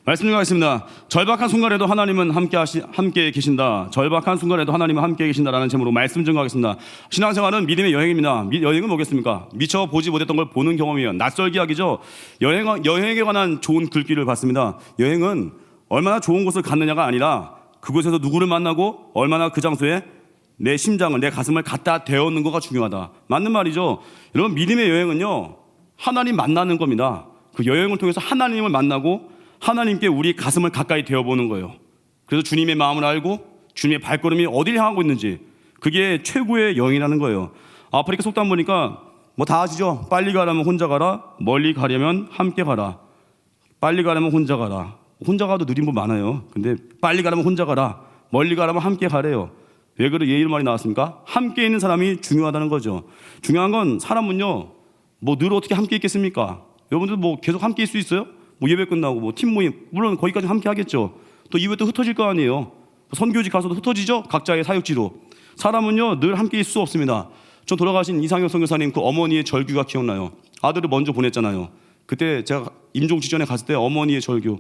말씀 중하겠습니다. 절박한 순간에도 하나님은 함께 계신다. 절박한 순간에도 하나님은 함께 계신다라는 제목으로 말씀 증거하겠습니다. 신앙생활은 믿음의 여행입니다. 여행은 뭐겠습니까? 미처 보지 못했던 걸 보는 경험이에요. 낯설기 하기죠. 여행에 관한 좋은 글귀를 봤습니다. 여행은 얼마나 좋은 곳을 갔느냐가 아니라 그곳에서 누구를 만나고 얼마나 그 장소에 내 심장을, 내 가슴을 갖다 대었는 거가 중요하다. 맞는 말이죠. 여러분, 믿음의 여행은요, 하나님 만나는 겁니다. 그 여행을 통해서 하나님을 만나고 하나님께 우리 가슴을 가까이 대어보는 거예요. 그래서 주님의 마음을 알고 주님의 발걸음이 어디를 향하고 있는지, 그게 최고의 여행이라는 거예요. 아프리카 속담 보니까 뭐 다 아시죠? 빨리 가려면 혼자 가라, 멀리 가려면 함께 가라. 빨리 가려면 혼자 가라. 혼자 가도 느린 분 많아요. 근데 빨리 가려면 혼자 가라, 멀리 가려면 함께 가래요. 왜 그래 이런 말이 나왔습니까? 함께 있는 사람이 중요하다는 거죠. 중요한 건 사람은요, 뭐 늘 어떻게 함께 있겠습니까? 여러분들 뭐 계속 함께 있을 수 있어요? 뭐 예배 끝나고 뭐 팀 모임, 물론 거기까지 함께 하겠죠. 또 이후에 또 흩어질 거 아니에요. 선교직 가서도 흩어지죠. 각자의 사역지로. 사람은요 늘 함께 있을 수 없습니다. 전 돌아가신 이상혁 선교사님 그 어머니의 절규가 기억나요. 아들을 먼저 보냈잖아요. 그때 제가 임종 직전에 갔을 때 어머니의 절규,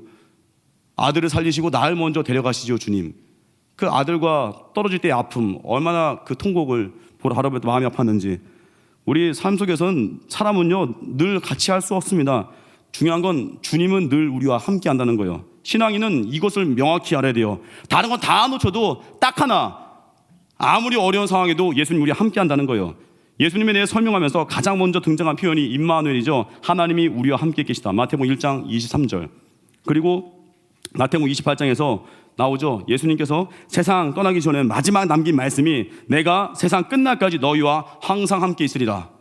아들을 살리시고 날 먼저 데려가시죠 주님. 그 아들과 떨어질 때의 아픔, 얼마나 그 통곡을 보러 하루부터 마음이 아팠는지. 우리 삶 속에서는 사람은요 늘 같이 할 수 없습니다. 중요한 건 주님은 늘 우리와 함께 한다는 거예요. 신앙인은 이것을 명확히 알아야 돼요. 다른 건 다 놓쳐도 딱 하나, 아무리 어려운 상황에도 예수님 우리와 함께 한다는 거예요. 예수님에 대해 설명하면서 가장 먼저 등장한 표현이 임마누엘이죠. 하나님이 우리와 함께 계시다. 마태복음 1장 23절. 그리고 마태복음 28장에서 나오죠. 예수님께서 세상 떠나기 전에 마지막 남긴 말씀이 내가 세상 끝날까지 너희와 항상 함께 있으리라.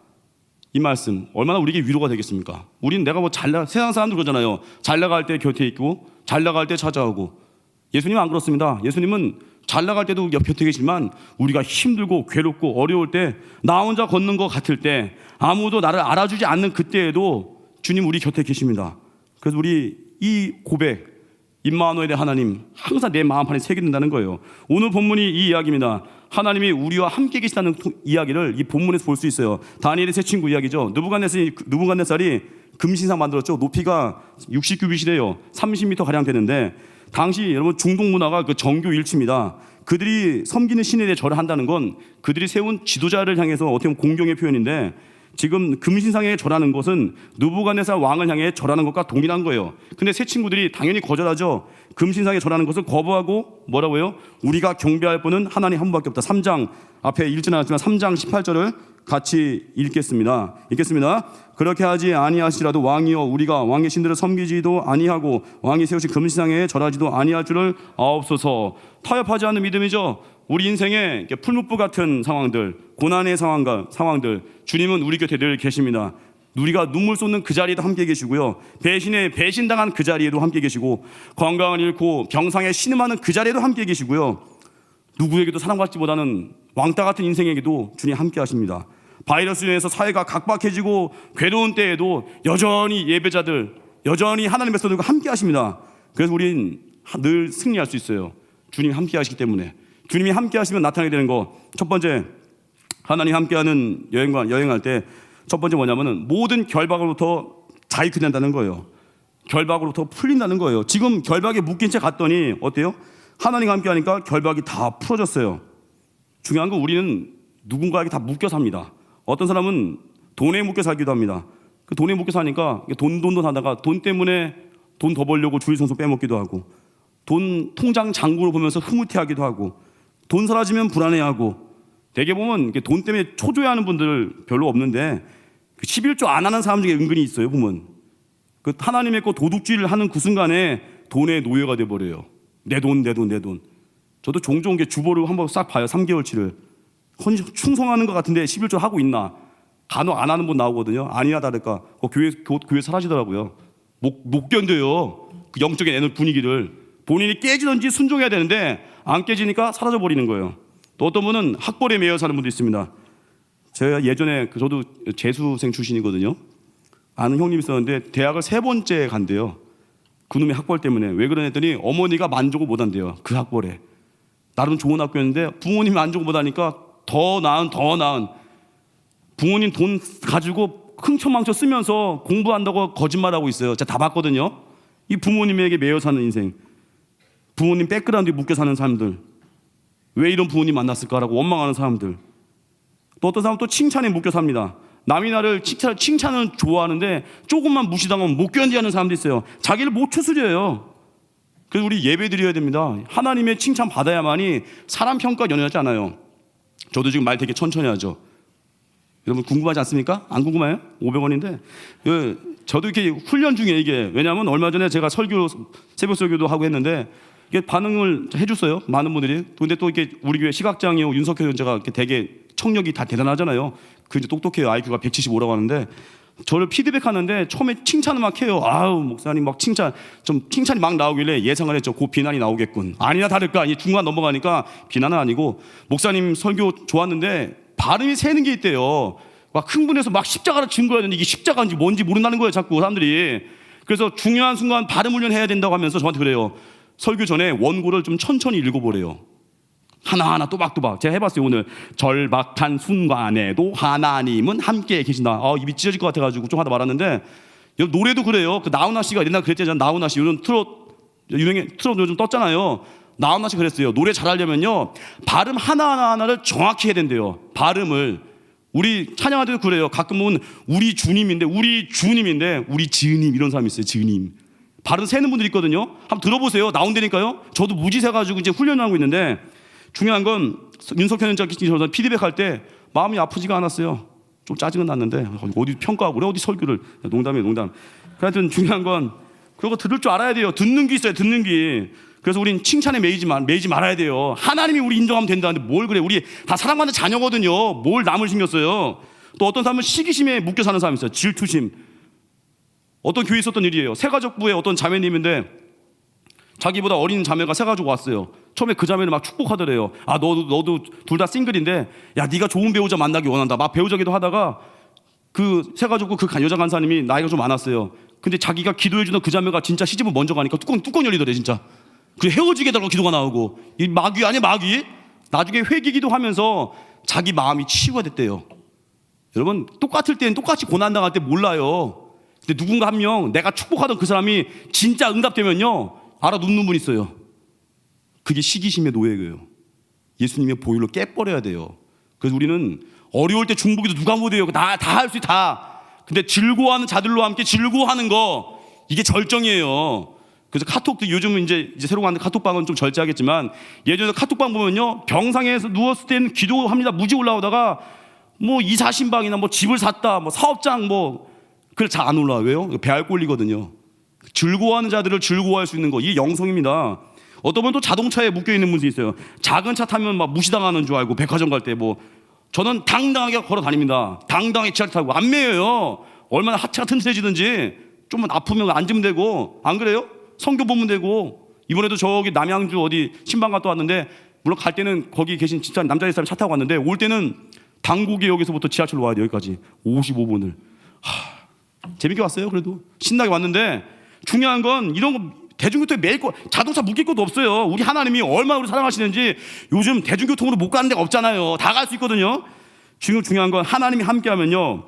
이 말씀 얼마나 우리에게 위로가 되겠습니까? 우리는 내가 뭐 세상 사람들 그러잖아요. 잘 나갈 때 곁에 있고 잘 나갈 때 찾아오고. 예수님은 안 그렇습니다. 예수님은 잘 나갈 때도 곁에 계시지만 우리가 힘들고 괴롭고 어려울 때, 나 혼자 걷는 것 같을 때, 아무도 나를 알아주지 않는 그때에도 주님 우리 곁에 계십니다. 그래서 우리 이 고백, 임마누엘의 하나님 항상 내 마음판에 새겨진다는 거예요. 오늘 본문이 이 이야기입니다. 하나님이 우리와 함께 계시다는 이야기를 이 본문에서 볼 수 있어요. 다니엘의 세 친구 이야기죠. 느부갓네살이 금신상 만들었죠. 높이가 60규빗이래요. 30m 가량 되는데, 당시 여러분 중동 문화가 그 정교 일치입니다. 그들이 섬기는 신에 대해 절을 한다는 건 그들이 세운 지도자를 향해서 어떻게 보면 공경의 표현인데, 지금 금신상에 절하는 것은 느부갓네살 왕을 향해 절하는 것과 동일한 거예요. 근데 세 친구들이 당연히 거절하죠. 금신상에 절하는 것을 거부하고 뭐라고요? 우리가 경배할 분은 하나님 한 분밖에 없다. 3장 앞에 읽지는 않았지만 3장 18절을 같이 읽겠습니다. 그렇게 하지 아니하시라도 왕이여 우리가 왕의 신들을 섬기지도 아니하고 왕이 세우신 금신상에 절하지도 아니할 줄을 아옵소서. 타협하지 않는 믿음이죠. 우리 인생의 풀무불 같은 상황들, 고난의 상황들, 주님은 우리 곁에 늘 계십니다. 우리가 눈물 쏟는 그 자리에도 함께 계시고요, 배신당한 그 자리에도 함께 계시고, 건강을 잃고 병상에 신음하는 그 자리에도 함께 계시고요, 누구에게도 사랑받지 못하는 왕따 같은 인생에게도 주님 함께 하십니다. 바이러스로 인해서 사회가 각박해지고 괴로운 때에도 여전히 예배자들, 여전히 하나님의 백성들과 함께 하십니다. 그래서 우리는 늘 승리할 수 있어요. 주님이 함께 하시기 때문에. 주님이 함께 하시면 나타나게 되는 거, 첫 번째, 하나님 함께하는 여행할 때 첫 번째 뭐냐면은 모든 결박으로부터 자유케 된다는 거예요. 결박으로부터 풀린다는 거예요. 지금 결박에 묶인 채 갔더니 어때요? 하나님과 함께하니까 결박이 다 풀어졌어요. 중요한 건 우리는 누군가에게 다 묶여 삽니다. 어떤 사람은 돈에 묶여 살기도 합니다. 그 돈에 묶여 사니까 돈 하다가 돈 때문에 돈 더 벌려고 주일성수 빼먹기도 하고, 돈 통장 잔고를 보면서 흐뭇해하기도 하고, 돈 사라지면 불안해하고. 대개 보면 돈 때문에 초조해하는 분들 별로 없는데 11조 안 하는 사람 중에 은근히 있어요. 보면 그 하나님의 거 도둑질을 하는 그 순간에 돈의 노예가 돼버려요. 내 돈. 저도 종종 주보를 한번 싹 봐요. 3개월치를 충성하는 것 같은데 11조 하고 있나. 간혹 안 하는 분 나오거든요. 아니나 다를까 교회 사라지더라고요. 못 견뎌요. 그 영적인 에너지 분위기를. 본인이 깨지든지 순종해야 되는데 안 깨지니까 사라져 버리는 거예요. 또 어떤 분은 학벌에 매여 사는 분도 있습니다. 제가 예전에 저도 재수생 출신이거든요. 아는 형님이 있었는데 대학을 3번째 간대요. 그놈의 학벌 때문에. 왜 그러냐더니 어머니가 만족을 못한대요. 그 학벌에. 나름 좋은 학교였는데 부모님이 만족을 못하니까 더 나은 부모님 돈 가지고 흥청망청 쓰면서 공부한다고 거짓말하고 있어요. 제가 다 봤거든요. 이 부모님에게 매여 사는 인생, 부모님 백그라운드에 묶여 사는 사람들, 왜 이런 부모님 만났을까라고 원망하는 사람들, 또 어떤 사람은 또 칭찬에 묶여 삽니다. 남이 나를 칭찬은 좋아하는데 조금만 무시당하면 못 견디하는 사람도 있어요. 자기를 못 추스려요. 그래서 우리 예배 드려야 됩니다. 하나님의 칭찬 받아야만이 사람 평가 연연하지 않아요. 저도 지금 말 되게 천천히 하죠. 여러분 궁금하지 않습니까? 안 궁금해요? 500원인데 저도 이렇게 훈련 중에 이게, 왜냐하면 얼마 전에 제가 새벽 설교도 하고 했는데 이게 반응을 해줬어요. 많은 분들이. 근데 또 이렇게 우리 교회 시각장애우 윤석현 형제가 이렇게 되게 청력이 다 대단하잖아요. 그 이제 똑똑해요. IQ가 175라고 하는데 저를 피드백하는데 처음에 칭찬을 막 해요. 아우 목사님 막 칭찬이 막 나오길래 예상을 했죠. 곧 비난이 나오겠군. 아니나 다를까 이 중간 넘어가니까 비난은 아니고, 목사님 설교 좋았는데 발음이 새는 게 있대요. 막 흥분해서 막 십자가를 증거해야 되는데 이게 십자가인지 뭔지 모른다는 거예요, 자꾸 사람들이. 그래서 중요한 순간 발음 훈련 해야 된다고 하면서 저한테 그래요. 설교 전에 원고를 좀 천천히 읽어보래요. 하나하나 또박또박. 제가 해봤어요. 오늘 절박한 순간에도 하나님은 함께 계신다. 입이 찢어질 것 같아가지고 좀 하다 말았는데, 노래도 그래요. 그 나훈아 씨가 옛날 그랬잖아요. 나훈아 씨 요즘 트롯 요즘 떴잖아요. 나훈아 씨 그랬어요. 노래 잘하려면요 발음 하나하나를 정확히 해야 된대요. 발음을. 우리 찬양할 때도 그래요. 가끔 보면 우리 주님 이런 사람이 있어요. 지님. 발음 세는 분들이 있거든요. 한번 들어보세요. 나온다니까요. 저도 무지 세가지고 이제 훈련하고 있는데, 중요한 건 윤석현 형제가 피드백할 때 마음이 아프지가 않았어요. 좀 짜증은 났는데 어디 평가하고 그래, 어디 설교를. 농담이에요, 농담. 하여튼 중요한 건 그런 거 들을 줄 알아야 돼요. 듣는 귀 있어요, 듣는 귀. 그래서 우린 칭찬에 매이지 말아야 돼요. 하나님이 우리 인정하면 된다는데 뭘 그래. 우리 다 사랑받는 자녀거든요. 뭘 남을 신겼어요. 또 어떤 사람은 시기심에 묶여 사는 사람이 있어요. 질투심. 어떤 교회에 있었던 일이에요. 새가족부의 어떤 자매님인데 자기보다 어린 자매가 새가족 왔어요. 처음에 그 자매를 막 축복하더래요. 너도 둘 다 싱글인데 야 네가 좋은 배우자 만나기 원한다. 막 배우자기도 하다가 그 새가족부 그 여자 간사님이 나이가 좀 많았어요. 근데 자기가 기도해주던 그 자매가 진짜 시집을 먼저 가니까 뚜껑 열리더래 진짜. 그 헤어지게 해달라고 기도가 나오고. 이 마귀 아니야 마귀? 나중에 회개기도 하면서 자기 마음이 치유가 됐대요. 여러분 똑같을 때는 똑같이 고난당할 때 몰라요. 근데 누군가 한 명 내가 축복하던 그 사람이 진짜 응답되면요 알아눕는 분 있어요. 그게 시기심의 노예예요. 예수님의 보혈로 깨버려야 돼요. 그래서 우리는 어려울 때 중보기도 누가 못해요. 다 할 수 있다. 근데 즐거워하는 자들로 함께 즐거워하는 거, 이게 절정이에요. 그래서 카톡도 요즘은 이제 새로 만든 카톡방은 좀 절제하겠지만, 예전에 카톡방 보면요 병상에서 누웠을 때는 기도합니다. 무지 올라오다가 뭐 이사신방이나 뭐 집을 샀다, 뭐 사업장 그걸 잘 안 올라와요. 왜요? 배알 꼴리거든요. 즐거워하는 자들을 즐거워할 수 있는 거, 이게 영성입니다. 어떤 분은 또 자동차에 묶여 있는 분이 있어요. 작은 차 타면 막 무시당하는 줄 알고 백화점 갈 때 저는 당당하게 걸어 다닙니다. 당당하게 지하철 타고 안 매여요. 얼마나 하체가 튼튼해지든지 좀만 아프면 앉으면 되고, 안 그래요? 성교 보면 되고. 이번에도 저기 남양주 어디 신방 갔다 왔는데, 물론 갈 때는 거기 계신 진짜 남자의 사람이 차 타고 왔는데, 올 때는 당국역에서부터 지하철로 와야 돼요. 여기까지 55분을. 재밌게 왔어요. 그래도 신나게 왔는데, 중요한 건 이런 거 대중교통에 매일 자동차 묶일 것도 없어요. 우리 하나님이 얼마나 우리 사랑하시는지. 요즘 대중교통으로 못 가는 데가 없잖아요. 다 갈 수 있거든요. 지금 중요한 건 하나님이 함께하면요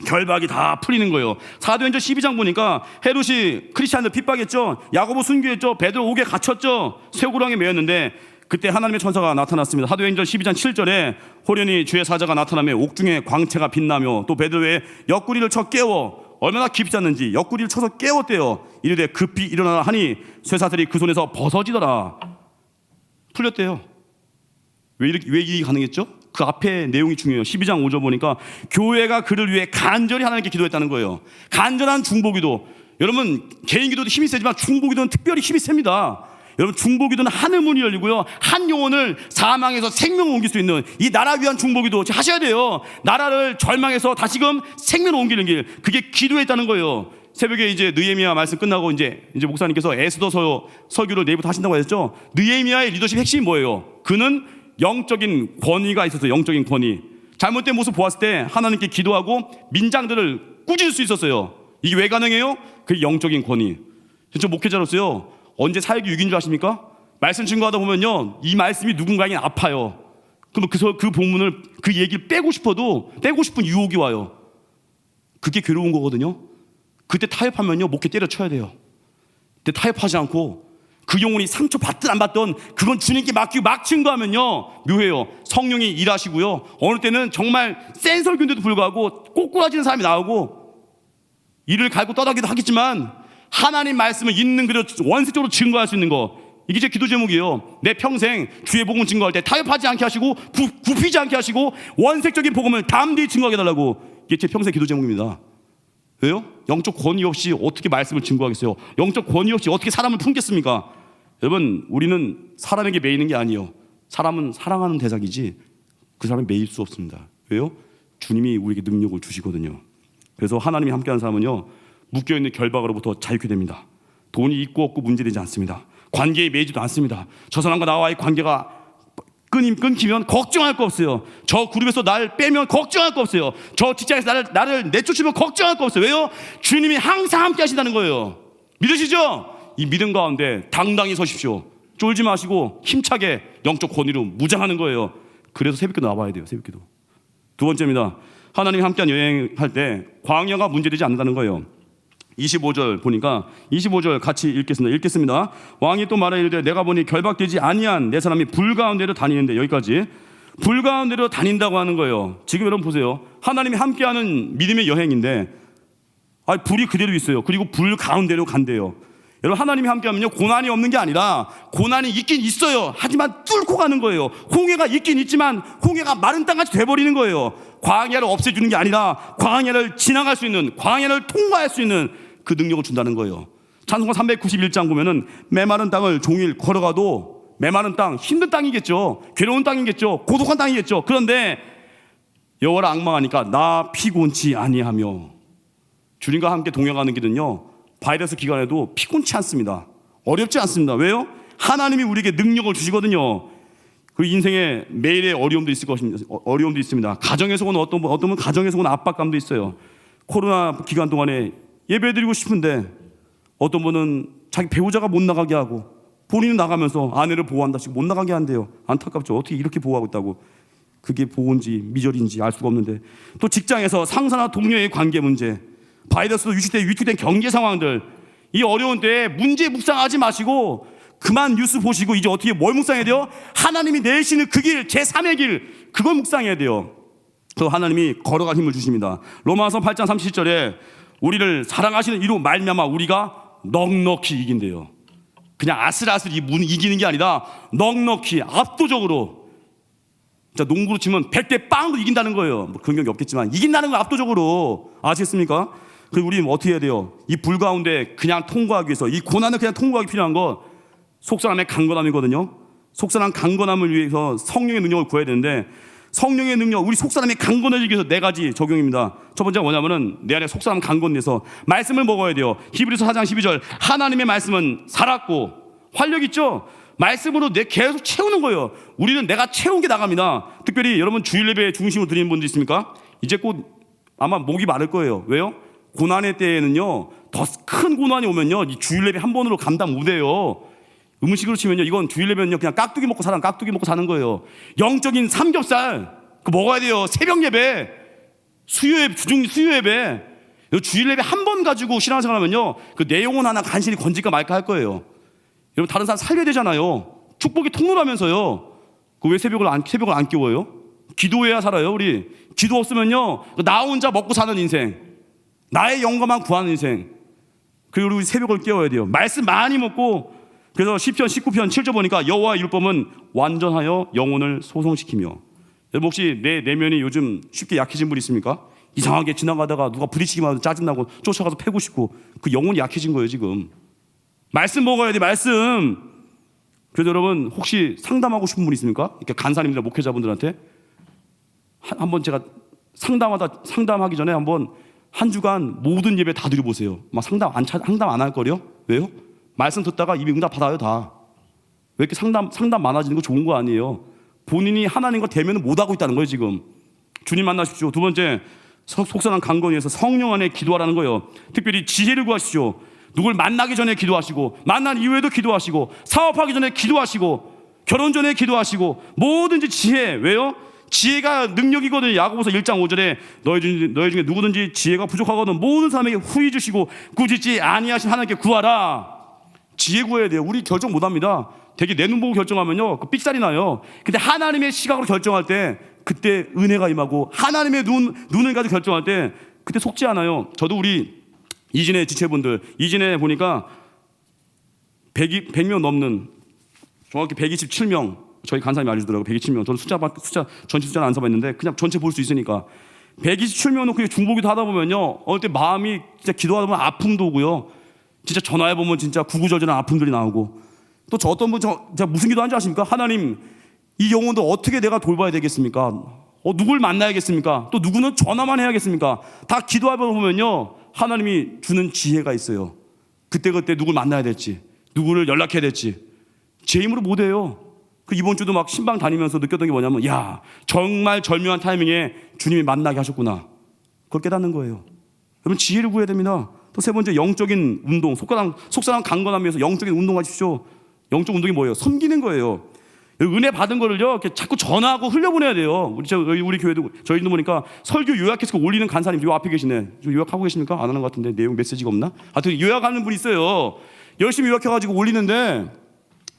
결박이 다 풀리는 거예요. 사도행전 12장 보니까 헤롯이 크리스찬들 핍박했죠. 야고보 순교했죠. 베드로 옥에 갇혔죠. 쇠고랑에 매였는데 그때 하나님의 천사가 나타났습니다. 사도행전 12장 7절에 호련히 주의 사자가 나타나며 옥중에 광채가 빛나며 또 베드로의 옆구리를 쳐 깨워, 얼마나 깊이 잤는지 옆구리를 쳐서 깨웠대요. 이르되 급히 일어나라 하니 쇠사슬이 그 손에서 벗어지더라. 풀렸대요. 왜 이게 가능했죠? 그 앞에 내용이 중요해요. 12장 5절 보니까 교회가 그를 위해 간절히 하나님께 기도했다는 거예요. 간절한 중보기도. 여러분 개인 기도도 힘이 세지만 중보기도는 특별히 힘이 셉니다. 여러분 중보기도는 하늘 문이 열리고요 한 영혼을 사망에서 생명을 옮길 수 있는 이 나라 위한 중보기도 하셔야 돼요. 나라를 절망해서 다시금 생명을 옮기는 길, 그게 기도했다는 거예요. 새벽에 이제 느헤미야 말씀 끝나고 이제 목사님께서 에스더서 설교를 내일부터 하신다고 했죠. 느헤미야의 리더십 핵심이 뭐예요? 그는 영적인 권위가 있었어요. 영적인 권위. 잘못된 모습 보았을 때 하나님께 기도하고 민장들을 꾸짖을 수 있었어요. 이게 왜 가능해요? 그게 영적인 권위. 저 목회자로서요 언제 사역이 6인 줄 아십니까? 말씀 증거하다 보면요 이 말씀이 누군가에게 아파요. 그럼 그 본문을 그 얘기를 빼고 싶은 유혹이 와요. 그게 괴로운 거거든요. 그때 타협하면요 목회 때려쳐야 돼요. 근데 타협하지 않고 그 영혼이 상처받든 안 받든 그건 주님께 맡기고 막 증거하면요 묘해요. 성령이 일하시고요. 어느 때는 정말 센 설교인데도 불구하고 꼬꾸라지는 사람이 나오고 이를 갈고 떠나기도 하겠지만 하나님 말씀을 있는 그대로 원색적으로 증거할 수 있는 거, 이게 제 기도 제목이에요. 내 평생 주의 복음 증거할 때 타협하지 않게 하시고 굽히지 않게 하시고 원색적인 복음을 담대히 증거하게 해달라고, 이게 제 평생 기도 제목입니다. 왜요? 영적 권위 없이 어떻게 말씀을 증거하겠어요? 영적 권위 없이 어떻게 사람을 품겠습니까? 여러분, 우리는 사람에게 매이는 게 아니에요. 사람은 사랑하는 대상이지 그 사람이 매일 수 없습니다. 왜요? 주님이 우리에게 능력을 주시거든요. 그래서 하나님이 함께하는 사람은요 묶여있는 결박으로부터 자유케 됩니다. 돈이 있고 없고 문제되지 않습니다. 관계에 매이지도 않습니다. 저 사람과 나와의 관계가 끊기면 걱정할 거 없어요. 저 그룹에서 나를 빼면 걱정할 거 없어요. 저 직장에서 나를 내쫓으면 걱정할 거 없어요. 왜요? 주님이 항상 함께 하신다는 거예요. 믿으시죠? 이 믿음 가운데 당당히 서십시오. 쫄지 마시고 힘차게 영적 권위로 무장하는 거예요. 그래서 새벽기도 나와야 돼요. 새벽기도. 두 번째입니다. 하나님이 함께한 여행할 때 광야가 문제되지 않는다는 거예요. 25절 보니까 25절 같이 읽겠습니다. 왕이 또 말하여 이르되 내가 보니 결박되지 아니한 내 사람이 불 가운데로 다니는데, 여기까지 불 가운데로 다닌다고 하는 거예요. 지금 여러분 보세요. 하나님이 함께하는 믿음의 여행인데 불이 그대로 있어요. 그리고 불 가운데로 간대요. 여러분, 하나님이 함께하면요 고난이 없는 게 아니라 고난이 있긴 있어요. 하지만 뚫고 가는 거예요. 홍해가 있긴 있지만 홍해가 마른 땅같이 돼버리는 거예요. 광야를 없애주는 게 아니라 광야를 지나갈 수 있는, 광야를 통과할 수 있는 그 능력을 준다는 거예요. 찬송가 391장 보면은 메마른 땅을 종일 걸어가도, 메마른 땅, 힘든 땅이겠죠. 괴로운 땅이겠죠. 고독한 땅이겠죠. 그런데 여호와를 앙망하니까 나 피곤치 아니하며. 주님과 함께 동행하는 길은요 바이러스 기간에도 피곤치 않습니다. 어렵지 않습니다. 왜요? 하나님이 우리에게 능력을 주시거든요. 그리고 인생에 매일의 어려움도 있을 것입니다. 어려움도 있습니다. 가정에서 오는 어떤 분은 가정에서 오는 압박감도 있어요. 코로나 기간 동안에 예배드리고 싶은데 어떤 분은 자기 배우자가 못 나가게 하고 본인은 나가면서 아내를 보호한다 싶고 못 나가게 한대요. 안타깝죠. 어떻게 이렇게 보호하고 있다고. 그게 보호인지 미절인지 알 수가 없는데, 또 직장에서 상사나 동료의 관계 문제, 바이러스도 위축된 경제 상황들, 이 어려운 때에 문제 묵상하지 마시고 그만 뉴스 보시고 이제 어떻게 뭘 묵상해야 돼요? 하나님이 내시는 그 길, 제3의 길, 그걸 묵상해야 돼요. 또 하나님이 걸어갈 힘을 주십니다. 로마서 8장 37절에 우리를 사랑하시는 이로 말미암아 우리가 넉넉히 이긴대요. 그냥 아슬아슬 이기는 게 아니라 넉넉히 압도적으로, 진짜 농구로 치면 100대 빵으로 이긴다는 거예요. 뭐 그런 경기 없겠지만 이긴다는 거 압도적으로. 아시겠습니까? 그리고 우리는 어떻게 해야 돼요? 이 불 가운데 그냥 통과하기 위해서, 이 고난을 그냥 통과하기 필요한 것, 속사람의 강건함이거든요. 속사람 강건함을 위해서 성령의 능력을 구해야 되는데, 성령의 능력, 우리 속사람이 강건해지기 위해서 네 가지 적용입니다. 첫 번째가 뭐냐면은 내 안에 속사람 강건해서 말씀을 먹어야 돼요. 히브리서 4장 12절 하나님의 말씀은 살았고 활력 있죠? 말씀으로 내 계속 채우는 거예요. 우리는 내가 채운 게 나갑니다. 특별히 여러분 주일 예배 중심으로 드리는 분들 있습니까? 이제 곧 아마 목이 마를 거예요. 왜요? 고난의 때에는요 더 큰 고난이 오면요 이 주일 예배 한 번으로 감당 못해요. 음식으로 치면요 이건 주일 예배는요 그냥 깍두기 먹고 사는 거예요. 영적인 삼겹살 그거 먹어야 돼요. 새벽 예배, 수요 예배, 주일 예배 한 번 가지고 신앙생활하면요 그 내용은 하나 간신히 건질까 말까 할 거예요. 여러분, 다른 사람 살려야 되잖아요. 축복이 통로라면서요. 그 왜 새벽을 안 깨워요? 기도해야 살아요. 우리 기도 없으면요 나 혼자 먹고 사는 인생, 나의 영광만 구하는 인생. 그리고 우리 새벽을 깨워야 돼요. 말씀 많이 먹고. 그래서 시편 19편 7절 보니까 여호와의 율법은 완전하여 영혼을 소성시키며. 여러분, 혹시 내 내면이 요즘 쉽게 약해진 분 있습니까? 이상하게 지나가다가 누가 부딪히기만 해도 짜증나고 쫓아가서 패고 싶고, 그 영혼이 약해진 거예요 지금. 말씀 먹어야 돼, 말씀. 그래서 여러분, 혹시 상담하고 싶은 분 있습니까? 이렇게 간사님들, 목회자분들한테 한번 제가 상담하기 전에 한번 한 주간 모든 예배 다 드려보세요. 막 상담 안 할 거려? 왜요? 말씀 듣다가 이미 응답 받아요 다. 왜 이렇게 상담 많아지는 거 좋은 거 아니에요? 본인이 하나님과 대면을 못 하고 있다는 거예요 지금. 주님 만나십시오. 두 번째, 속상한 강건을 위해서 성령 안에 기도하라는 거예요. 특별히 지혜를 구하십시오. 누굴 만나기 전에 기도하시고, 만난 이후에도 기도하시고, 사업하기 전에 기도하시고, 결혼 전에 기도하시고, 뭐든지 지혜. 왜요? 지혜가 능력이거든요. 야고보서 1장 5절에 너희 중에 누구든지 지혜가 부족하거든 모든 사람에게 후히 주시고 꾸짖지 아니하신 하나님께 구하라. 지혜 구해야 돼요. 우리 결정 못합니다. 되게 내 눈 보고 결정하면요 그 삑살이 나요. 근데 하나님의 시각으로 결정할 때 그때 은혜가 임하고, 하나님의 눈을 가지고 결정할 때 그때 속지 않아요. 저도 우리 이진의 지체분들, 이진에 보니까 100명 넘는, 정확히 127명, 저희 간사님이 알려주더라고요. 127명. 저는 전체 숫자는 안 써봤는데 그냥 전체 볼 수 있으니까 127명 놓고 중보기도 하다 보면요 어느 때 마음이 진짜 기도하다 보면 아픔도 오고요, 진짜 전화해보면 진짜 구구절절한 아픔들이 나오고, 또 저 어떤 분 제가 무슨 기도 한지 아십니까? 하나님, 이 영혼도 어떻게 내가 돌봐야 되겠습니까? 누굴 만나야겠습니까? 또 누구는 전화만 해야겠습니까? 다 기도하다 보면요 하나님이 주는 지혜가 있어요. 그때 누굴 만나야 될지, 누구를 연락해야 될지 제 힘으로 못해요. 그 이번 주도 막 신방 다니면서 느꼈던 게 뭐냐면, 야, 정말 절묘한 타이밍에 주님이 만나게 하셨구나. 그걸 깨닫는 거예요. 여러분, 지혜를 구해야 됩니다. 또 세 번째, 영적인 운동. 속사람 강건하면서 영적인 운동하십시오. 영적 운동이 뭐예요? 섬기는 거예요. 은혜 받은 거를요 이렇게 자꾸 전하고 흘려보내야 돼요. 우리 교회도, 저희도 보니까 설교 요약해서 올리는 간사님 요 앞에 계시네. 요약하고 계십니까? 안 하는 것 같은데 내용 메시지가 없나? 하여튼 요약하는 분 있어요. 열심히 요약해가지고 올리는데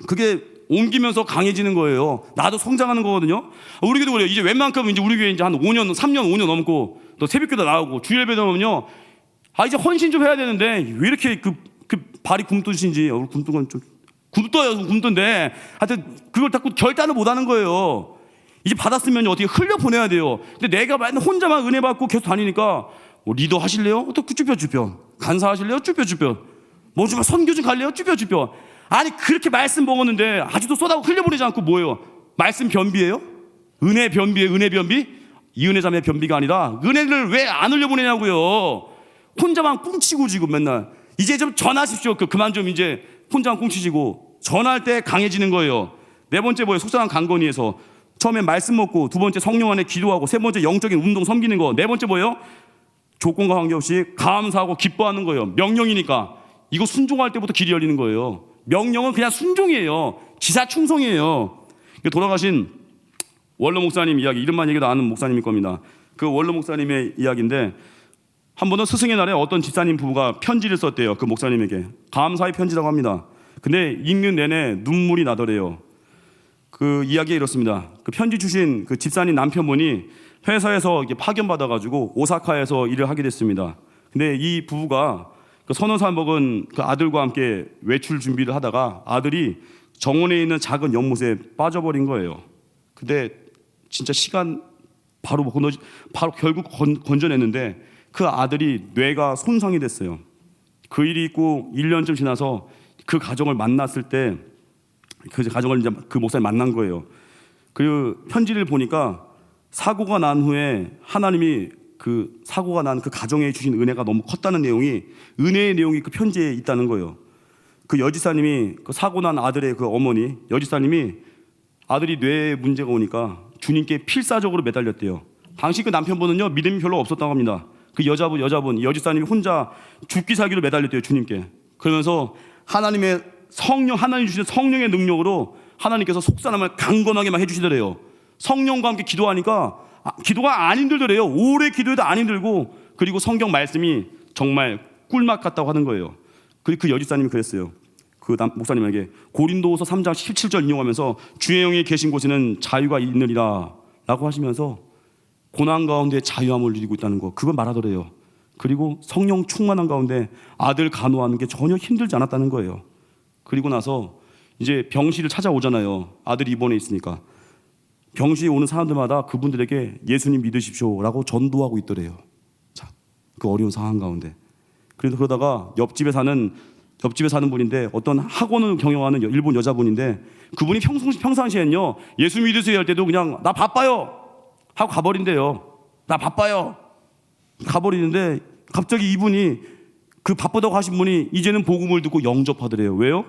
그게 옮기면서 강해지는 거예요. 나도 성장하는 거거든요. 우리 교회도 그래요. 이제 웬만큼 이제 우리 교회 이제 한 5년, 3년, 5년 넘고 또 새벽기도 나오고 주일예배도 하면요, 이제 헌신 좀 해야 되는데 왜 이렇게 그 발이 굼뜨신지. 굼뜬 건 좀 굼뜬데 하여튼 그걸 자꾸 결단을 못 하는 거예요. 이제 받았으면 어떻게 흘려 보내야 돼요. 근데 내가 맨날 혼자만 은혜 받고 계속 다니니까 리더 하실래요? 또 쭈뼛쭈뼛. 간사 하실래요? 쭈뼛쭈뼛. 뭐 좀 선교 좀 갈래요? 쭈뼛쭈뼛. 아니 그렇게 말씀 먹었는데 아직도 쏟아고 흘려보내지 않고 뭐예요? 말씀 변비예요? 은혜 변비예요? 은혜 변비? 이은혜 자매 변비가 아니라 은혜를 왜 안 흘려보내냐고요. 혼자만 꿍치고 지금 맨날. 이제 좀 전하십시오. 그만 좀 이제 혼자만 꿍치시고 전할 때 강해지는 거예요. 네 번째 뭐예요? 속상한 강건위에서 처음에 말씀 먹고, 두 번째 성령 안에 기도하고, 세 번째 영적인 운동 섬기는 거, 네 번째 뭐예요? 조건과 관계없이 감사하고 기뻐하는 거예요. 명령이니까. 이거 순종할 때부터 길이 열리는 거예요. 명령은 그냥 순종이에요. 기사충성이에요. 돌아가신 원로 목사님 이야기, 이름만 얘기도 아는 목사님일 겁니다. 그 원로 목사님의 이야기인데, 한 번은 스승의 날에 어떤 집사님 부부가 편지를 썼대요. 그 목사님에게. 감사의 편지라고 합니다. 근데 읽는 내내 눈물이 나더래요. 그 이야기가 이렇습니다. 그 편지 주신 그 집사님 남편분이 회사에서 파견받아가지고 오사카에서 일을 하게 됐습니다. 근데 이 부부가 그 서너 살 먹은 그 아들과 함께 외출 준비를 하다가 아들이 정원에 있는 작은 연못에 빠져버린 거예요. 근데 진짜 시간 바로 결국 건져냈는데 그 아들이 뇌가 손상이 됐어요. 그 일이 있고 1년쯤 지나서 그 가정을 만났을 때, 그 가정을 이제 그 목사님 만난 거예요. 그 편지를 보니까 사고가 난 후에 하나님이 그 사고가 난 그 가정에 주신 은혜가 너무 컸다는 내용이, 은혜의 내용이 그 편지에 있다는 거예요. 그 여지사님이, 그 사고 난 아들의 그 어머니 여지사님이 아들이 뇌에 문제가 오니까 주님께 필사적으로 매달렸대요. 당시 그 남편분은요 믿음이 별로 없었다고 합니다. 그 여자분 여지사님이 혼자 죽기 살기로 매달렸대요, 주님께. 그러면서 하나님의 성령, 하나님 주신 성령의 능력으로 하나님께서 속사람을 강건하게 막 해주시더래요. 성령과 함께 기도하니까 기도가 안 힘들더래요. 오래 기도해도 안 힘들고, 그리고 성경 말씀이 정말 꿀맛 같다고 하는 거예요. 그리고 그 여지사님이 그랬어요. 그 목사님에게 고린도후서 3장 17절 인용하면서 주의 영이 계신 곳에는 자유가 있느니라 라고 하시면서 고난 가운데 자유함을 누리고 있다는 거, 그걸 말하더래요. 그리고 성령 충만한 가운데 아들 간호하는 게 전혀 힘들지 않았다는 거예요. 그리고 나서 이제 병실을 찾아오잖아요. 아들이 입원해 있으니까. 병실에 오는 사람들마다 그분들에게 예수님 믿으십시오 라고 전도하고 있더래요. 자, 그 어려운 상황 가운데. 그래서 그러다가 옆집에 사는 분인데, 어떤 학원을 경영하는 일본 여자분인데, 그분이 평상시에는요 예수 믿으세요 할 때도 그냥 나 바빠요 하고 가버린대요. 나 바빠요 가버리는데, 갑자기 이분이, 그 바쁘다고 하신 분이 이제는 복음을 듣고 영접하더래요. 왜요?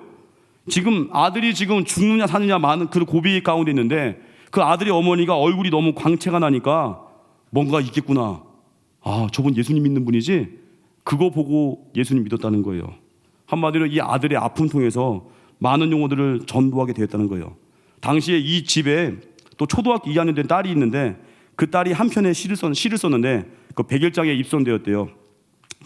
지금 아들이 지금 죽느냐 사느냐 많은 그 고비 가운데 있는데, 그 아들의 어머니가 얼굴이 너무 광채가 나니까 뭔가 있겠구나. 저분 예수님 믿는 분이지? 그거 보고 예수님 믿었다는 거예요. 한마디로 이 아들의 아픔 통해서 많은 영혼들을 전도하게 되었다는 거예요. 당시에 이 집에 또 초등학교 2학년 된 딸이 있는데, 그 딸이 한 편의 시를 썼는데 그 100일장에 입선되었대요.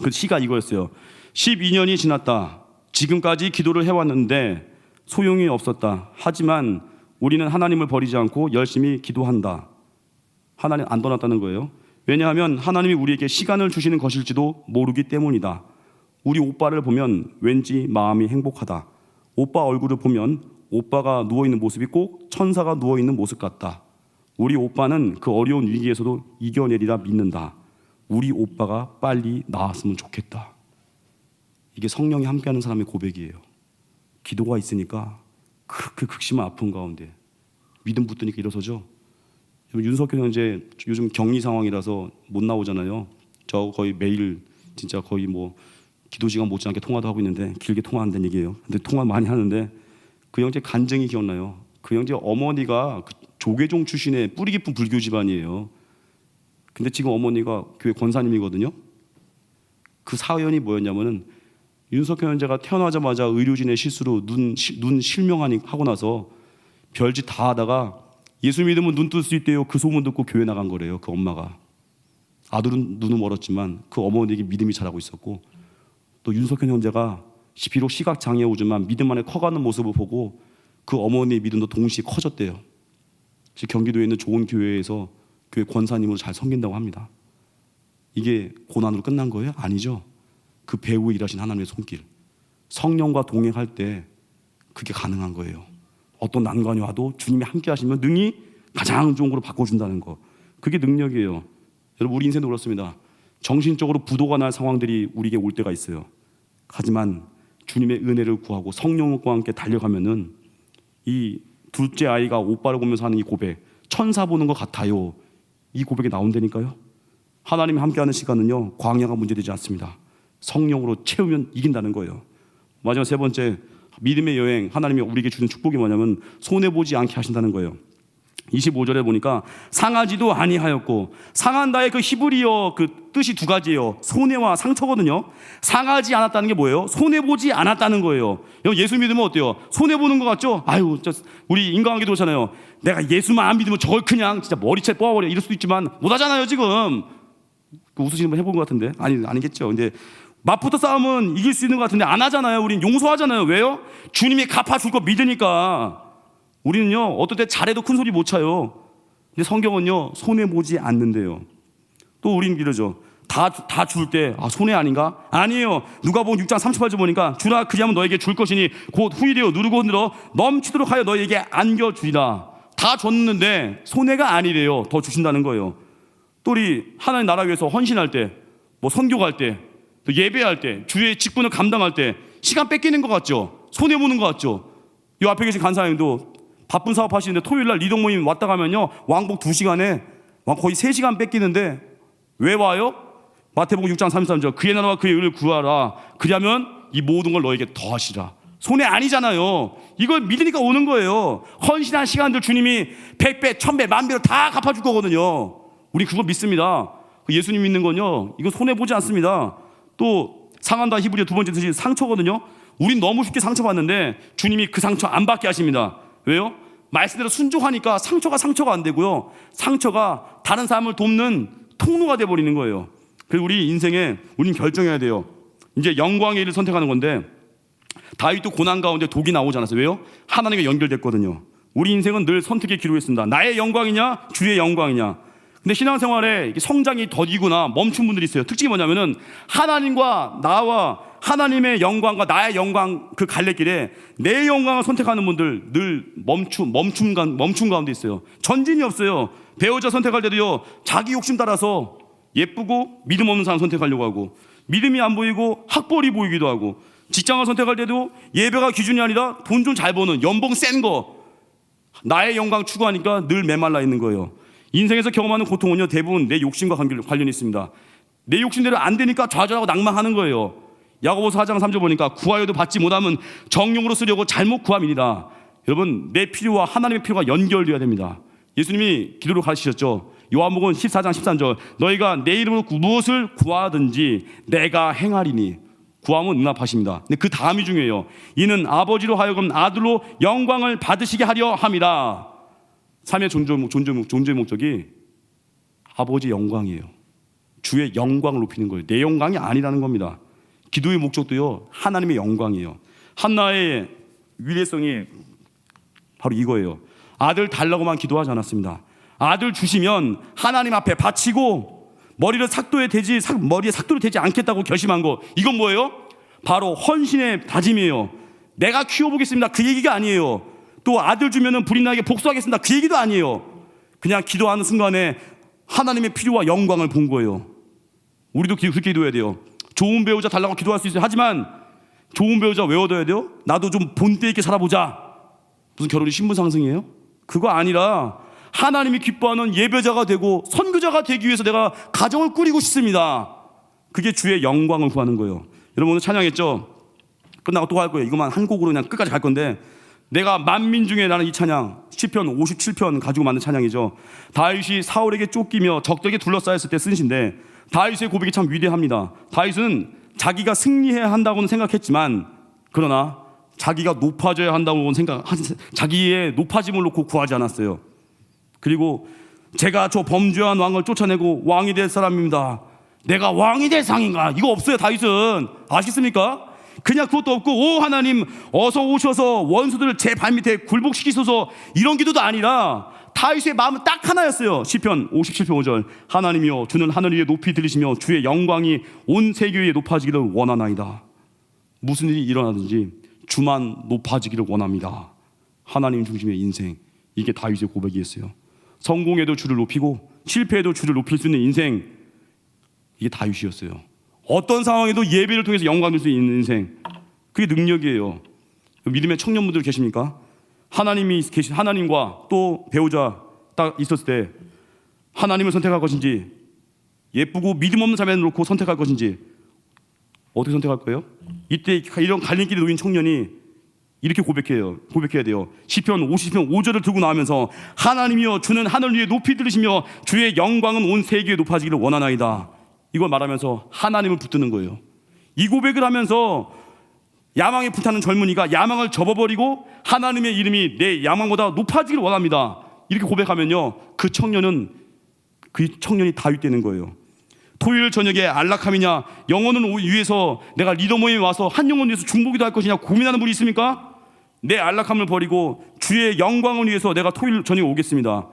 그 시가 이거였어요. 12년이 지났다. 지금까지 기도를 해왔는데 소용이 없었다. 하지만 우리는 하나님을 버리지 않고 열심히 기도한다. 하나님 안 떠났다는 거예요. 왜냐하면 하나님이 우리에게 시간을 주시는 것일지도 모르기 때문이다. 우리 오빠를 보면 왠지 마음이 행복하다. 오빠 얼굴을 보면 오빠가 누워있는 모습이 꼭 천사가 누워있는 모습 같다. 우리 오빠는 그 어려운 위기에서도 이겨내리라 믿는다. 우리 오빠가 빨리 나았으면 좋겠다. 이게 성령이 함께하는 사람의 고백이에요. 기도가 있으니까 그렇게 극심한 아픔 가운데 믿음 붙드니까 일어서죠. 윤석열 형제 요즘 격리 상황이라서 못 나오잖아요. 저 거의 매일 진짜 거의 뭐 기도 시간 못지않게 통화도 하고 있는데 길게 통화한다는 얘기예요. 근데 통화 많이 하는데 그 형제 간증이 기억나요. 그 형제 어머니가 그 조계종 출신의 뿌리 깊은 불교 집안이에요. 근데 지금 어머니가 교회 권사님이거든요. 그 사연이 뭐였냐면은 윤석열 형제가 태어나자마자 의료진의 실수로 눈 실명하니 하고 나서 별짓 다 하다가 예수 믿으면 눈 뜰 수 있대요. 그 소문 듣고 교회 나간 거래요. 그 엄마가. 아들은 눈은 멀었지만 그 어머니에게 믿음이 자라고 있었고, 또 윤석열 형제가 비록 시각 장애 오지만 믿음 안에 커가는 모습을 보고 그 어머니의 믿음도 동시에 커졌대요. 경기도에 있는 좋은 교회에서 교회 권사님으로 잘 섬긴다고 합니다. 이게 고난으로 끝난 거예요? 아니죠. 그 배후에 일하신 하나님의 손길, 성령과 동행할 때 그게 가능한 거예요. 어떤 난관이 와도 주님이 함께 하시면 능히 가장 좋은 걸로 바꿔준다는 거, 그게 능력이에요. 여러분, 우리 인생도 그렇습니다. 정신적으로 부도가 날 상황들이 우리에게 올 때가 있어요. 하지만 주님의 은혜를 구하고 성령과 함께 달려가면은 이 둘째 아이가 오빠를 보면서 하는 이 고백, 천사 보는 것 같아요, 이 고백이 나온다니까요. 하나님이 함께하는 시간은요, 광야가 문제되지 않습니다. 성령으로 채우면 이긴다는 거예요. 마지막 세 번째, 믿음의 여행, 하나님이 우리에게 주는 축복이 뭐냐면 손해보지 않게 하신다는 거예요. 25절에 보니까 상하지도 아니하였고, 상한다의 그 히브리어 그 뜻이 두 가지예요. 손해와 상처거든요. 상하지 않았다는 게 뭐예요? 손해보지 않았다는 거예요. 예수 믿으면 어때요? 손해보는 것 같죠? 아유, 우리 인간관계도 그렇잖아요. 내가 예수만 안 믿으면 저걸 그냥 진짜 머리채 뽑아버려, 이럴 수도 있지만 못하잖아요 지금. 웃으시는 분 해본 것 같은데 아니겠죠. 근데 맞붙어 싸움은 이길 수 있는 것 같은데 안 하잖아요. 우린 용서하잖아요. 왜요? 주님이 갚아줄 거 믿으니까. 우리는요, 어떨 때 잘해도 큰 소리 못 쳐요. 근데 성경은요, 손해보지 않는데요. 또 우린 이러죠. 다 줄 때 손해 아닌가? 아니에요. 누가복음 6장 38절 보니까 주라 그리하면 너에게 줄 것이니 곧 후일이요 누르고 흔들어 넘치도록 하여 너에게 안겨주리라. 다 줬는데 손해가 아니래요. 더 주신다는 거예요. 또 우리 하나님 나라 위해서 헌신할 때, 뭐 선교 갈 때, 또 예배할 때, 주의 직분을 감당할 때 시간 뺏기는 것 같죠? 손해보는 것 같죠? 이 앞에 계신 간사님도 바쁜 사업 하시는데 토요일날 리동 모임 왔다 가면요, 왕복 2시간에 거의 3시간 뺏기는데 왜 와요? 마태복음 6장 33절, 그의 나라와 그의 의를 구하라. 그리하면 이 모든 걸 너에게 더하시라. 손해 아니잖아요. 이걸 믿으니까 오는 거예요. 헌신한 시간들 주님이 100배, 1000배, 만배로 다 갚아줄 거거든요. 우리 그거 믿습니다. 예수님 믿는 건요, 이거 손해보지 않습니다. 또 상한다 히브리어 두 번째 뜻이 상처거든요. 우린 너무 쉽게 상처받는데 주님이 그 상처 안 받게 하십니다. 왜요? 말씀대로 순종하니까 상처가 안 되고요, 상처가 다른 사람을 돕는 통로가 돼버리는 거예요. 그리고 우리 인생에 우린 결정해야 돼요. 이제 영광의 일을 선택하는 건데, 다윗도 고난 가운데 독이 나오지 않았어요. 왜요? 하나님과 연결됐거든요. 우리 인생은 늘 선택의 기로에 있습니다. 나의 영광이냐 주의 영광이냐. 근데 신앙생활에 성장이 더디거나 멈춘 분들이 있어요. 특징이 뭐냐면은 하나님과 나와 하나님의 영광과 나의 영광, 그 갈래길에 내 영광을 선택하는 분들 늘 멈춤 가운데 있어요. 전진이 없어요. 배우자 선택할 때도요, 자기 욕심 따라서 예쁘고 믿음 없는 사람 선택하려고 하고, 믿음이 안 보이고 학벌이 보이기도 하고, 직장을 선택할 때도 예배가 기준이 아니라 돈 좀 잘 버는 연봉 센 거, 나의 영광 추구하니까 늘 메말라 있는 거예요. 인생에서 경험하는 고통은요, 대부분 내 욕심과 관련이 있습니다. 내 욕심대로 안 되니까 좌절하고 낭망하는 거예요. 야고보서 4장 3절 보니까 구하여도 받지 못하면 정욕으로 쓰려고 잘못 구함이니라. 여러분, 내 필요와 하나님의 필요가 연결되어야 됩니다. 예수님이 기도로 가르치셨죠. 요한복음 14장 13절, 너희가 내 이름으로 무엇을 구하든지 내가 행하리니. 구함은 응답하십니다. 근데 그 다음이 중요해요. 이는 아버지로 하여금 아들로 영광을 받으시게 하려 함이라. 삶의 존재의 목적이 아버지의 영광이에요. 주의 영광을 높이는 거예요. 내 영광이 아니라는 겁니다. 기도의 목적도요, 하나님의 영광이에요. 한나의 위대성이 바로 이거예요. 아들 달라고만 기도하지 않았습니다. 아들 주시면 하나님 앞에 바치고 머리에 삭도를 대지 않겠다고 결심한 거. 이건 뭐예요? 바로 헌신의 다짐이에요. 내가 키워보겠습니다, 그 얘기가 아니에요. 또 아들 주면은 불이 나게 복수하겠습니다, 그 얘기도 아니에요. 그냥 기도하는 순간에 하나님의 필요와 영광을 본 거예요. 우리도 그렇게 기도해야 돼요. 좋은 배우자 달라고 기도할 수 있어요. 하지만 좋은 배우자 왜 얻어야 돼요? 나도 좀 본때 있게 살아보자. 무슨 결혼이 신분 상승이에요? 그거 아니라 하나님이 기뻐하는 예배자가 되고 선교자가 되기 위해서 내가 가정을 꾸리고 싶습니다. 그게 주의 영광을 구하는 거예요. 여러분 오늘 찬양했죠? 끝나고 또 할 거예요. 이것만 한 곡으로 그냥 끝까지 갈 건데, 내가 만민 중에 나는 이 찬양 시편 57편 가지고 만든 찬양이죠. 다윗이 사울에게 쫓기며 적들에게 둘러싸였을 때 쓴 시인데, 다윗의 고백이 참 위대합니다. 다윗은 자기가 승리해야 한다고는 생각했지만, 그러나 자기가 높아져야 한다고 자기의 높아짐을 놓고 구하지 않았어요. 그리고 제가 저 범죄한 왕을 쫓아내고 왕이 될 사람입니다, 내가 왕이 될 상인가, 이거 없어요. 다윗은 아시겠습니까? 그냥 그것도 없고, 오 하나님 어서 오셔서 원수들을 제 발밑에 굴복시키소서, 이런 기도도 아니라 다윗의 마음은 딱 하나였어요. 시편 57편 5절, 하나님이여 주는 하늘 위에 높이 들리시며 주의 영광이 온 세계 위에 높아지기를 원하나이다. 무슨 일이 일어나든지 주만 높아지기를 원합니다. 하나님 중심의 인생, 이게 다윗의 고백이었어요. 성공해도 주를 높이고 실패해도 주를 높일 수 있는 인생, 이게 다윗이었어요. 어떤 상황에도 예배를 통해서 영광을 줄 수 있는 인생, 그게 능력이에요. 믿음의 청년분들 계십니까? 하나님과 또 배우자 딱 있었을 때 하나님을 선택할 것인지, 예쁘고 믿음 없는 자매를 놓고 선택할 것인지, 어떻게 선택할 거예요? 이때 이런 갈림길에 놓인 청년이 이렇게 고백해야 돼요. 시편 50편 5절을 들고 나오면서 하나님이여 주는 하늘 위에 높이 들으시며 주의 영광은 온 세계에 높아지기를 원하나이다. 이걸 말하면서 하나님을 붙드는 거예요. 이 고백을 하면서 야망에 불타는 젊은이가 야망을 접어버리고 하나님의 이름이 내 야망보다 높아지기를 원합니다, 이렇게 고백하면요, 그 청년이 다윗 되는 거예요. 토요일 저녁에 안락함이냐, 영혼을 위해서 내가 리더 모임에 와서 한 영혼을 위해서 중보기도 할 것이냐 고민하는 분이 있습니까? 내 안락함을 버리고 주의 영광을 위해서 내가 토요일 저녁에 오겠습니다.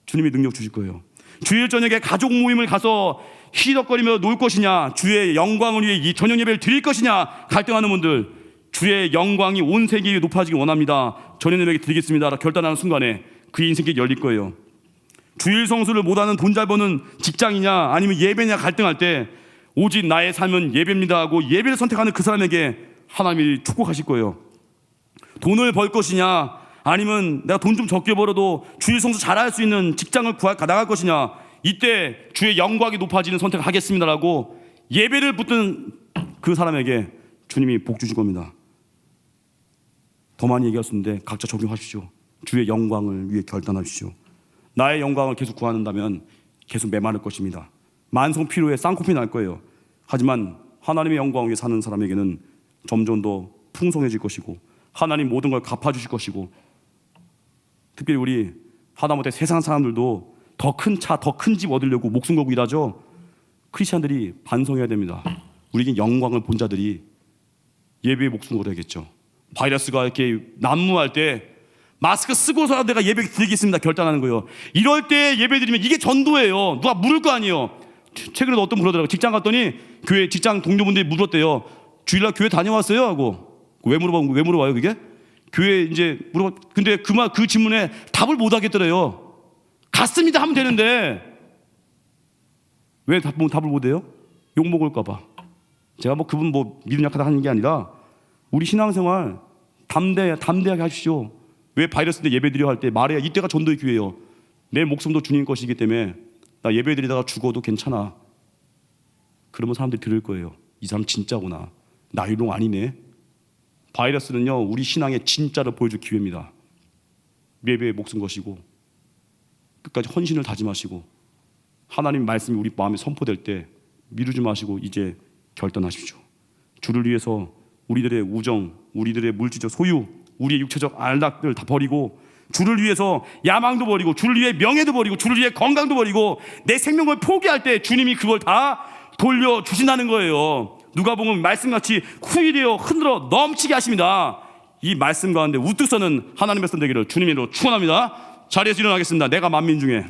주님이 능력 주실 거예요. 주일 저녁에 가족 모임을 가서 희덕거리며 놀 것이냐, 주의 영광을 위해 이 저녁 예배를 드릴 것이냐 갈등하는 분들, 주의 영광이 온 세계에 높아지기 원합니다, 저녁 예배에 드리겠습니다 결단하는 순간에 그 인생길이 열릴 거예요. 주일 성수를 못하는 돈 잘 버는 직장이냐 아니면 예배냐 갈등할 때 오직 나의 삶은 예배입니다 하고 예배를 선택하는 그 사람에게 하나님이 축복하실 거예요. 돈을 벌 것이냐 아니면 내가 돈 좀 적게 벌어도 주일 성수 잘할 수 있는 직장을 나갈 것이냐, 이때 주의 영광이 높아지는 선택을 하겠습니다라고 예배를 붙든 그 사람에게 주님이 복 주실 겁니다. 더 많이 얘기할 수 있는데 각자 적용하십시오. 주의 영광을 위해 결단하십시오. 나의 영광을 계속 구한다면 계속 메마를 것입니다. 만성 피로에 쌍코피 날 거예요. 하지만 하나님의 영광 위에 사는 사람에게는 점점 더 풍성해질 것이고 하나님 모든 걸 갚아주실 것이고, 특별히 우리 하다못해 세상 사람들도 더 큰 차, 더 큰 집 얻으려고 목숨 걸고 일하죠. 크리스찬들이 반성해야 됩니다. 우리에게 영광을 본 자들이 예배에 목숨 걸어야겠죠. 바이러스가 이렇게 난무할 때 마스크 쓰고서 내가 예배 드리겠습니다 결단하는 거예요. 이럴 때 예배 드리면 이게 전도예요. 누가 물을 거 아니에요. 최근에도 어떤 물어더라고요. 직장 갔더니 교회 직장 동료분들이 물었대요. 주일날 교회 다녀왔어요? 하고. 왜 물어봐요 그게? 교회 이제 물어봐. 근데 그 질문에 답을 못 하겠더래요. 갔습니다 하면 되는데 왜 답을 못 해요? 욕 먹을까 봐. 제가 그분 믿음 약하다 하는 게 아니라 우리 신앙생활 담대하게 하십시오. 왜 바이러스인데 예배드려 할 때 말해야 이때가 전도의 기회예요. 내 목숨도 주님 것이기 때문에 나 예배드리다가 죽어도 괜찮아. 그러면 사람들이 들을 거예요. 이 사람 진짜구나. 나유롱 아니네. 바이러스는요 우리 신앙의 진짜를 보여줄 기회입니다. 예배에 목숨 거시고 끝까지 헌신을 다짐하시고 하나님 말씀이 우리 마음에 선포될 때 미루지 마시고 이제 결단하십시오. 주를 위해서 우리들의 우정, 우리들의 물질적 소유, 우리의 육체적 안락들 다 버리고 주를 위해서 야망도 버리고 주를 위해 명예도 버리고 주를 위해 건강도 버리고 내 생명을 포기할 때 주님이 그걸 다 돌려주신다는 거예요. 누가복음 말씀같이 후일되어 흔들어 넘치게 하십니다. 이 말씀 가운데 우뚝 서는 하나님의 선 되기를 주님으로 축원합니다. 자리에서 일어나겠습니다. 내가 만민 중에